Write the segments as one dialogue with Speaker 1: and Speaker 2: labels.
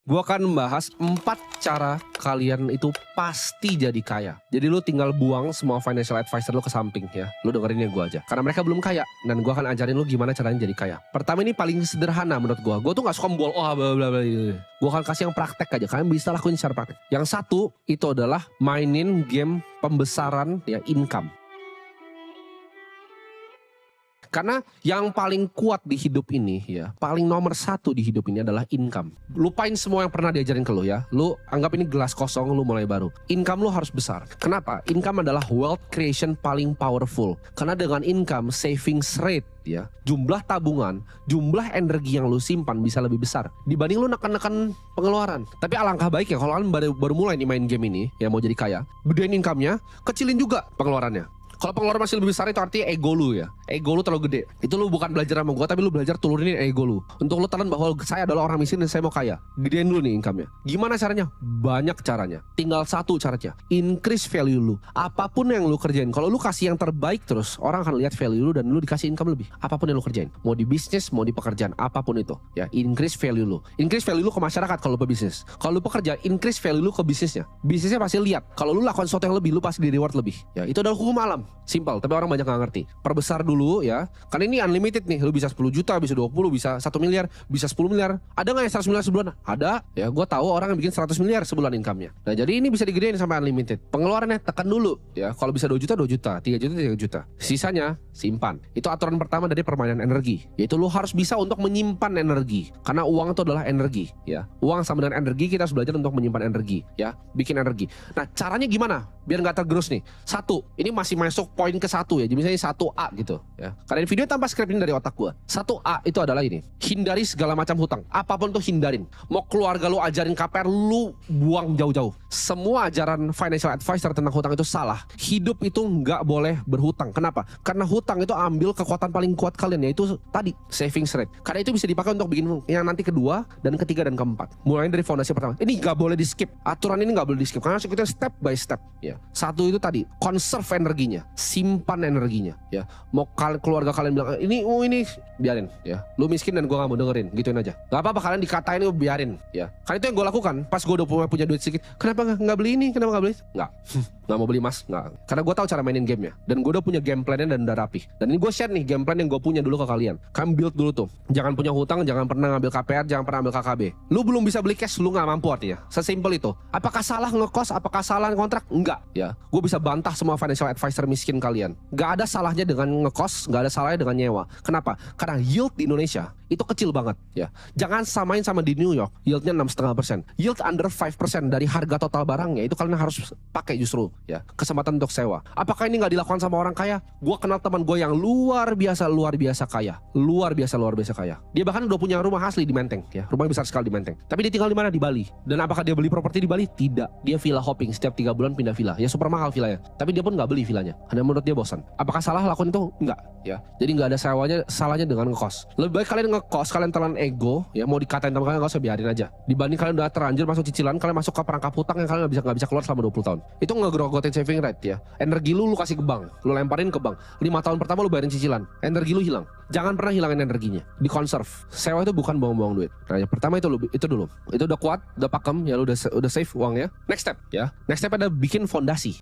Speaker 1: Gua akan membahas 4 cara kalian itu pasti jadi kaya. Jadi lu tinggal buang semua financial advisor lu ke samping ya. Lu dengerin yang gua aja. Karena mereka belum kaya. Dan gua akan ajarin lu gimana caranya jadi kaya. Pertama ini paling sederhana menurut gua. Gua tuh gak suka membol, bla bla bla. Gua akan kasih yang praktek aja. Kalian bisa lakuin secara praktek. Yang satu itu adalah mainin game pembesaran ya income. Karena yang paling kuat di hidup ini ya, paling nomor satu di hidup ini adalah income. Lupain semua yang pernah diajarin ke lu ya. Lu anggap ini gelas kosong, lu mulai baru. Income lu harus besar. Kenapa? Income adalah wealth creation paling powerful. Karena dengan income, savings rate ya, jumlah tabungan, jumlah energi yang lu simpan bisa lebih besar dibanding lu neken-neken pengeluaran. Tapi alangkah baiknya kalau kalian baru mulai nih main game ini ya, mau jadi kaya, gedein income-nya, kecilin juga pengeluarannya. Kalau pengeluaran masih lebih besar itu artinya ego lu ya. Ego lu terlalu gede. Itu lu bukan belajar sama gue, tapi lu belajar turunin ego lu. Untuk lu telan bahwa saya adalah orang miskin dan saya mau kaya. Gedein dulu nih income-nya. Gimana caranya? Banyak caranya. Tinggal satu caranya. Increase value lu. Apapun yang lu kerjain. Kalau lu kasih yang terbaik terus, orang akan lihat value lu dan lu dikasih income lebih. Apapun yang lu kerjain. Mau di bisnis, mau di pekerjaan. Apapun itu. Ya, increase value lu. Increase value lu ke masyarakat kalau lu pebisnis. Kalau lu pekerja, increase value lu ke bisnisnya. Bisnisnya pasti lihat. Kalau lu lakukan sesuatu yang lebih, lu pasti di reward lebih. Ya, itu adalah hukum alam. Simple, tapi orang banyak gak ngerti. Perbesar dulu ya. Karena ini unlimited nih. Lu bisa 10 juta, bisa 20, bisa 1 miliar, bisa 10 miliar. Ada gak yang 100 miliar sebulan? Ada. Ya, gue tahu orang yang bikin 100 miliar sebulan income-nya. Nah, jadi ini bisa digedein sampai unlimited. Pengeluarannya tekan dulu ya. Kalau bisa 2 juta, 2 juta, 3 juta, 3 juta. Sisanya simpan. Itu aturan pertama dari permainan energi. Yaitu lu harus bisa untuk menyimpan energi. Karena uang itu adalah energi ya. Uang sama dengan energi, kita harus belajar untuk menyimpan energi ya. Bikin energi. Nah, caranya gimana? Biar gak tergerus nih. Satu, ini masih masuk poin ke satu ya. Jadi misalnya 1A gitu ya. Karena ini video tanpa skrip ini dari otak gua. 1A itu adalah ini. Hindari segala macam hutang. Apapun tuh hindarin. Mau keluarga lu ajarin KPR, lu buang jauh-jauh. Semua ajaran financial advisor tentang hutang itu salah. Hidup itu nggak boleh berhutang. Kenapa? Karena hutang itu ambil kekuatan paling kuat kalian, yaitu tadi savings rate. Karena itu bisa dipakai untuk bikin yang nanti kedua dan ketiga dan keempat. Mulai dari fondasi pertama. Ini nggak boleh di skip. Aturan ini nggak boleh di skip. Karena kita step by step ya. Satu itu tadi, conserve energinya, simpan energinya ya. Mau keluarga kalian bilang ini biarin ya. Lu miskin dan gua nggak mau dengerin, gituin aja. Gak apa-apa kalian dikatain, biarin ya. Karena itu yang gue lakukan. Pas gue udah punya duit sedikit, kenapa nggak beli ini? Kenapa nggak beli? Nggak mau beli emas, nggak. Karena gue tahu cara mainin gamenya dan gue udah punya game plan-nya dan udah rapi. Dan ini gue share nih game plan yang gue punya dulu ke kalian. Kalian build dulu tuh. Jangan punya hutang, jangan pernah ngambil KPR, jangan pernah ambil KKB. Lu belum bisa beli cash, lu nggak mampu artinya. Sesimpel itu. Apakah salah ngekos? Apakah salah kontrak? Enggak ya. Gue bisa bantah semua financial advisor miskin kalian. Gak ada salahnya dengan ngekos, gak ada salahnya dengan nyewa. Kenapa? Karena yield di Indonesia itu kecil banget ya. Jangan samain sama di New York, yieldnya 6,5%. Yield under 5% dari harga total barangnya, itu kalian harus pakai justru ya. Kesempatan untuk sewa. Apakah ini gak dilakukan sama orang kaya? Gue kenal teman gue yang luar biasa kaya. Luar biasa kaya. Dia bahkan udah punya rumah asli di Menteng ya. Rumahnya besar sekali di Menteng. Tapi dia tinggal di mana? Di Bali. Dan apakah dia beli properti di Bali? Tidak. Dia villa hopping, setiap 3 bulan pindah villa. Ya super mahal villanya. Tapi dia pun gak beli villanya. Karena menurut dia bosan. Apakah salah lakukan itu? Enggak ya. Jadi gak ada salahnya dengan ngekos. Lebih baik kalian ngekos, kalian telan ego ya, mau dikatain teman kalian, gak usah, biarin aja. Dibanding kalian udah terlanjur masuk cicilan, kalian masuk ke perangkap hutang yang kalian gak bisa keluar selama 20 tahun. Itu ngegrogotin saving rate ya. Energi lu kasih ke bank, lu lemparin ke bank. 5 tahun pertama lu bayarin cicilan, energi lu hilang. Jangan pernah hilangin energinya. Di conserve. Sewa itu bukan buang-buang duit. Nah, yang pertama itu dulu. Itu udah kuat, udah pakem ya, lu udah save uangnya. Next step ya. Next step ada bikin fondasi.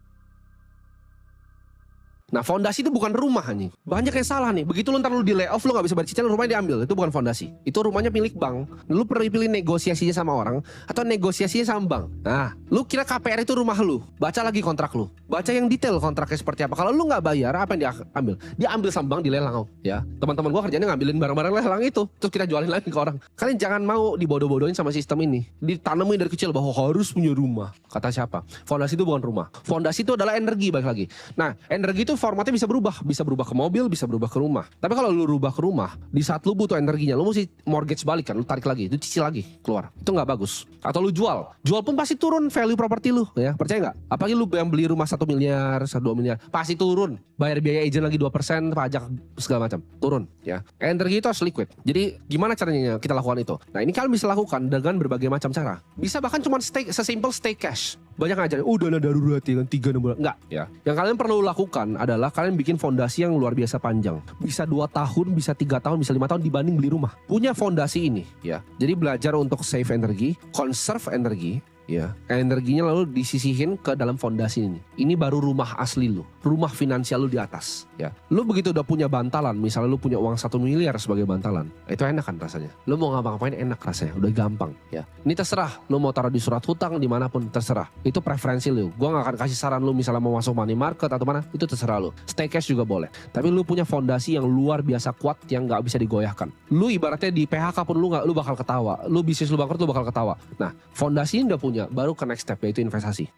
Speaker 1: Nah, fondasi itu bukan rumah anjing. Banyak yang salah nih. Begitu lu ntar lu di layoff, lu gak bisa bayar cicilan, rumahnya diambil. Itu bukan fondasi. Itu rumahnya milik bank. Lu perlu pilih negosiasinya sama orang atau negosiasinya sama bank. Nah, lu kira KPR itu rumah lu. Baca lagi kontrak lu. Baca yang detail kontraknya seperti apa. Kalau lu gak bayar, apa yang dia ambil? Dia ambil sama bank, dilelang ya. Teman-teman gua kerjanya ngambilin barang-barang lelang itu, terus kita jualin lagi ke orang. Kalian jangan mau dibodoh-bodohin sama sistem ini. Ditanemin dari kecil bahwa harus punya rumah. Kata siapa? Fondasi itu bukan rumah. Fondasi itu adalah energi, balik lagi. Nah, energi itu formatnya bisa berubah ke mobil, bisa berubah ke rumah. Tapi kalau lu rubah ke rumah, di saat lu butuh energinya, lu mesti mortgage balik kan, lu tarik lagi, itu cicil lagi keluar. Itu nggak bagus. Atau lu jual pun pasti turun value properti lu ya, percaya nggak? Apalagi lu yang beli rumah 1 miliar, 2 miliar, pasti turun. Bayar biaya agent lagi 2%, pajak segala macam, turun ya. Energi itu harus liquid. Jadi gimana caranya kita lakukan itu? Nah, ini kalian bisa lakukan dengan berbagai macam cara. Bisa bahkan cuma sesimpel stay cash. banyak ngajarin, dana darurat ya kan 3 bulan. Enggak ya. Yang kalian perlu lakukan adalah kalian bikin fondasi yang luar biasa panjang. Bisa 2 tahun, bisa 3 tahun, bisa 5 tahun dibanding beli rumah. Punya fondasi ini ya. Jadi belajar untuk save energi, conserve energi. Ya, energinya lalu disisihin ke dalam fondasi ini. Ini baru rumah asli lu, rumah finansial lu di atas. Ya, lu begitu udah punya bantalan, misalnya lu punya uang 1 miliar sebagai bantalan, itu enak kan rasanya. Lu mau ngapa-ngapain enak rasanya, udah gampang. Ya, ini terserah. Lu mau taruh di surat hutang dimanapun terserah. Itu preferensi lu. Gua nggak akan kasih saran lu misalnya mau masuk money market atau mana, itu terserah lu. Stay cash juga boleh. Tapi lu punya fondasi yang luar biasa kuat yang nggak bisa digoyahkan. Lu ibaratnya di PHK pun lu bakal ketawa. Lu bisnis lu bangkrut lu bakal ketawa. Nah, fondasi ini udah punya. Baru ke next step yaitu investasi.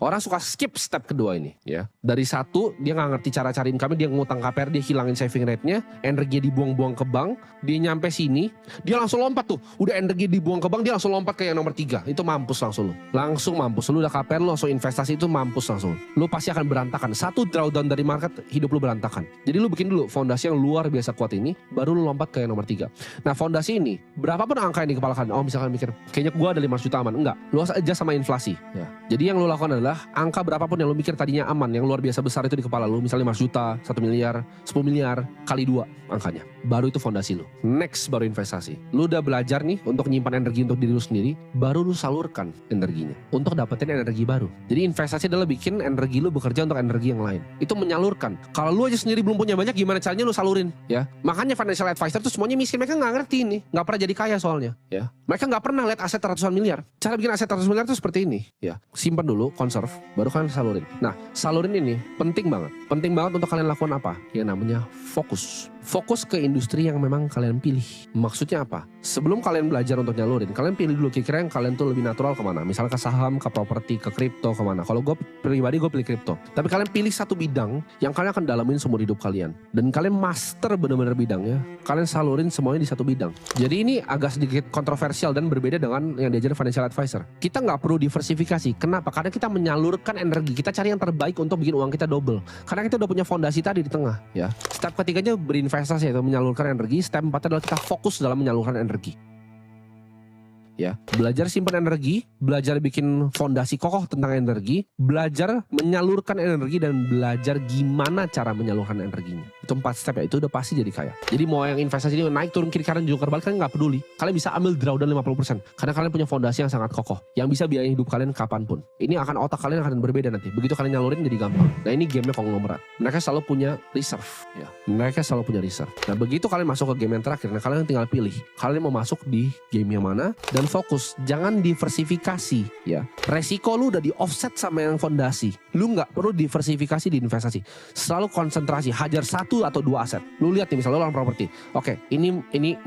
Speaker 1: Orang suka skip step kedua ini ya. Dari 1 dia nggak ngerti cara cari income, dia ngutang KPR, dia hilangin saving rate-nya, energi dibuang-buang ke bank, dia nyampe sini, dia langsung lompat tuh. Udah energi dibuang ke bank, dia langsung lompat ke yang nomor 3. Itu mampus langsung lu. Langsung mampus. Lu udah KPR, lu langsung investasi, itu mampus langsung. Lu pasti akan berantakan. 1 drawdown dari market, hidup lu berantakan. Jadi lu bikin dulu fondasi yang luar biasa kuat ini, baru lu lompat ke yang nomor 3. Nah, fondasi ini, berapapun angka yang di kepala kalian, misalkan mikir, kayaknya gua ada 5 juta aman. Enggak, lu aja sama inflasi. Ya. Jadi yang lu lakukan adalah angka berapapun yang lu mikir tadinya aman, yang luar biasa besar itu di kepala lu, misalnya 5 juta, 1 miliar, 10 miliar, kali 2 angkanya. Baru itu fondasi lu. Next baru investasi. Lu udah belajar nih untuk nyimpan energi untuk diri lu sendiri, baru lu salurkan energinya untuk dapetin energi baru. Jadi investasi adalah bikin energi lu bekerja untuk energi yang lain. Itu menyalurkan. Kalau lu aja sendiri belum punya banyak, gimana caranya lu salurin? Ya, makanya financial advisor tuh semuanya miskin. Mereka nggak ngerti ini, nggak pernah jadi kaya soalnya. Ya, mereka nggak pernah lihat aset ratusan miliar. Cara bikin aset ratusan miliar tuh seperti ini. Ya, simpan dulu, conserve, baru kalian salurin. Nah, salurin ini penting banget. Penting banget untuk kalian lakukan apa? Yang namanya fokus. Fokus ke industri yang memang kalian pilih. Maksudnya apa? Sebelum kalian belajar untuk nyalurin, kalian pilih dulu kira-kira yang kalian tuh lebih natural kemana. Misalnya ke saham, ke properti, ke kripto, kemana. Kalau gue pribadi gue pilih kripto. Tapi kalian pilih satu bidang yang kalian akan dalamin seumur hidup kalian. Dan kalian master benar-benar bidangnya. Kalian salurin semuanya di satu bidang. Jadi ini agak sedikit kontroversial dan berbeda dengan yang diajarin financial advisor. Kita nggak perlu diversifikasi. Kenapa? Karena kita menyalurkan energi. Kita cari yang terbaik untuk bikin uang kita double. Karena kita udah punya fondasi tadi di tengah. Ya. Step ketiganya berinvestasi atau menyalurkan energi. Step 4 adalah kita fokus dalam menyalurkan energi. Ya, belajar simpan energi, belajar bikin fondasi kokoh tentang energi, belajar menyalurkan energi, dan belajar gimana cara menyalurkan energinya. Itu 4 step ya, itu udah pasti jadi kaya. Jadi mau yang investasi ini naik turun kiri kanan jungkir balik, kalian nggak peduli. Kalian bisa ambil drawdown 50% karena kalian punya fondasi yang sangat kokoh yang bisa biayain hidup kalian kapanpun. Ini akan otak kalian akan berbeda nanti. Begitu kalian nyalurin jadi gampang. Nah, ini gamenya konglomerat. Mereka selalu punya reserve. Ya, mereka selalu punya reserve. Nah, begitu kalian masuk ke game yang terakhir, nah kalian tinggal pilih. Kalian mau masuk di game yang mana dan fokus, jangan diversifikasi ya. Resiko lu udah di offset sama yang fondasi. Lu nggak perlu diversifikasi di investasi. Selalu konsentrasi, hajar 1 atau 2 aset. Lu lihat nih misalnya lu orang properti. Oke, ini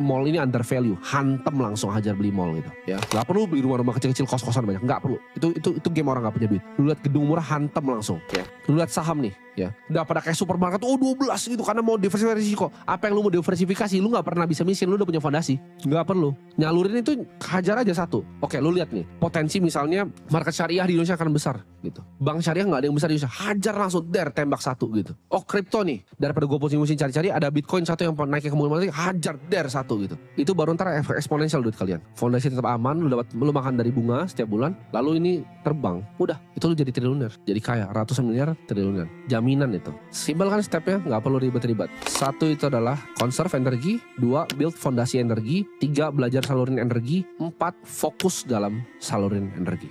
Speaker 1: mall ini under value, hantem langsung hajar beli mall gitu ya. Nggak perlu beli rumah-rumah kecil-kecil, kos-kosan banyak, nggak perlu. Itu game orang nggak punya duit. Lu lihat gedung murah hantem langsung ya. Lu lihat saham nih ya, udah pada kayak supermarket 12 gitu karena mau diversifikasi risiko. Apa yang lu mau diversifikasi, lu nggak pernah bisa miskin, lu udah punya fondasi, nggak perlu nyalurin itu, hajar aja 1. Oke, lu lihat nih potensi misalnya market syariah di Indonesia akan besar gitu, bank syariah nggak ada yang besar di Indonesia, hajar langsung tembak 1 gitu. Oh, kripto nih, daripada gue pusing-pusing cari-cari, ada bitcoin 1 yang naiknya ke mulai hajar 1 gitu. Itu baru ntar eksponensial duit kalian. Fondasi tetap aman, lu makan dari bunga setiap bulan, lalu ini terbang, udah itu lu jadi triliuner, jadi kaya ratusan miliar, triliuner, jaminan itu. Simpel kan stepnya, nggak perlu ribet-ribet. 1 itu adalah conserve energi, 2 build fondasi energi, 3 belajar salurin energi, 4 fokus dalam salurin energi.